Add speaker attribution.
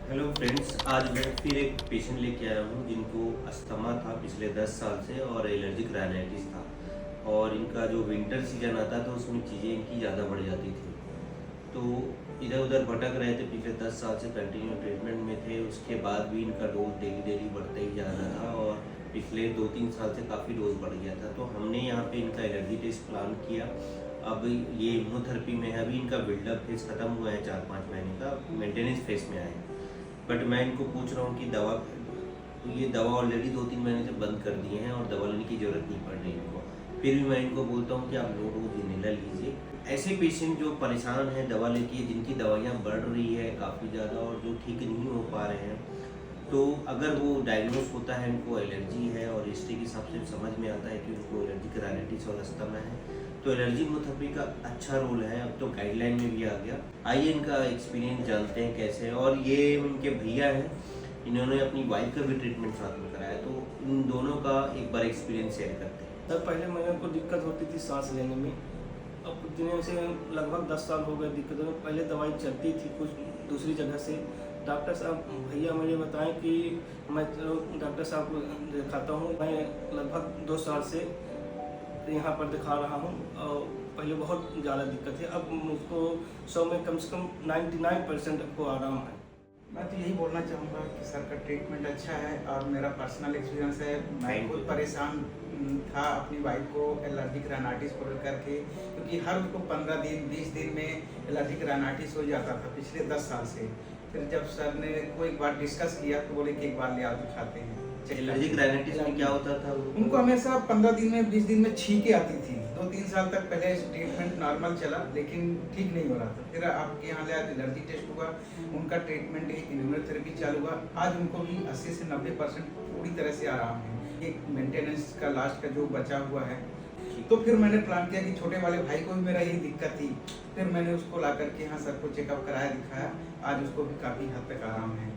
Speaker 1: Hello friends, आज मैं फिर एक पेशेंट लेके आया हूँ जिनको अस्थमा था पिछले 10 साल से और एलर्जिक राइनाइटिस था। और इनका जो विंटर सीजन आता था उसमें चीज़ें इनकी ज़्यादा बढ़ जाती थी। तो इधर उधर भटक रहे थे, पिछले 10 साल से कंटिन्यू ट्रीटमेंट में थे। उसके बाद भी इनका डोज डेली डेली बढ़ता ही जा रहा था और पिछले 2-3 साल से काफ़ी डोज बढ़ गया था। तो हमने यहाँ पे इनका एलर्जी टेस्ट प्लान किया। अब ये इम्यूनोथेरेपी में है, अभी इनका बिल्डअप फेज ख़त्म हुआ है, 4-5 महीने का मेंटेनेंस फेज में आए हैं। बट मैं इनको पूछ रहा हूँ कि ये दवा ऑलरेडी 2-3 महीने से बंद कर दिए हैं और दवा लेने की ज़रूरत नहीं पड़ रही इनको। फिर भी मैं इनको बोलता हूँ कि आप लो डोज इन्हेलर लीजिए। ऐसे पेशेंट जो परेशान हैं दवा लेके, जिनकी दवाइयाँ बढ़ रही है काफ़ी ज़्यादा और जो ठीक नहीं हो पा रहे हैं, तो अगर वो डायग्नोस होता है इनको एलर्जी है और हिस्ट्री के हिसाब से समझ में आता है कि उनको एलर्जिक राइनाइटिस और अस्थमा है, तो एलर्जी इम्यूनोथेरेपी का अच्छा रोल है। अब तो गाइडलाइन में भी आ गया। आइए इनका एक्सपीरियंस जानते हैं कैसे है। और ये उनके भैया हैं, इन्होंने अपनी वाइफ का भी ट्रीटमेंट साथ में कराया, तो इन दोनों का एक बार एक्सपीरियंस शेयर करते हैं।
Speaker 2: तब पहले मेरे को दिक्कत होती थी सांस लेने में। अब कुछ दिनों से लगभग 10 साल हो गए दिक्कत में। पहले दवाई चलती थी कुछ दूसरी जगह से। डॉक्टर साहब भैया मुझे बताएं कि मैं तो डॉक्टर साहब को दिखाता हूँ। मैं लगभग 2 साल से यहाँ पर दिखा रहा हूँ और पहले बहुत ज़्यादा दिक्कत है। अब मुझको 100 में कम से कम 99% आपको आराम है।
Speaker 3: मैं तो यही बोलना चाहूँगा कि सर का ट्रीटमेंट अच्छा है और मेरा पर्सनल एक्सपीरियंस है। मैं खुद परेशान था अपनी वाइफ को एलर्जिक राइनाइटिस को लेकर के, क्योंकि हर उसको 15 दिन 20 दिन में एलर्जिक राइनाइटिस हो जाता था पिछले 10 साल से। फिर जब सर ने को एक बार डिस्कस किया तो बोले कि एक बार ले आओ दिखाते हैं।
Speaker 1: एलर्जिक राइनाइटिस में क्या होता था?
Speaker 3: उनको हमेशा 15 दिन में 20 दिन में छींके आती थी। 2-3 साल तक पहले ट्रीटमेंट नॉर्मल चला लेकिन ठीक नहीं हो रहा था। फिर आपके यहाँ ले एलर्जी टेस्ट हुआ, उनका ट्रीटमेंट इम्यूनोथेरेपी चालू हुआ। आज उनको भी 80 से 90% पूरी तरह से आराम है। एक मेंटेनेंस का लास्ट का जो बचा हुआ है। तो फिर मैंने प्लान किया कि छोटे वाले भाई को भी मेरा यही दिक्कत थी। फिर मैंने उसको ला करके यहाँ सर को चेकअप कराया, दिखाया। आज उसको भी काफ़ी हद तक आराम है।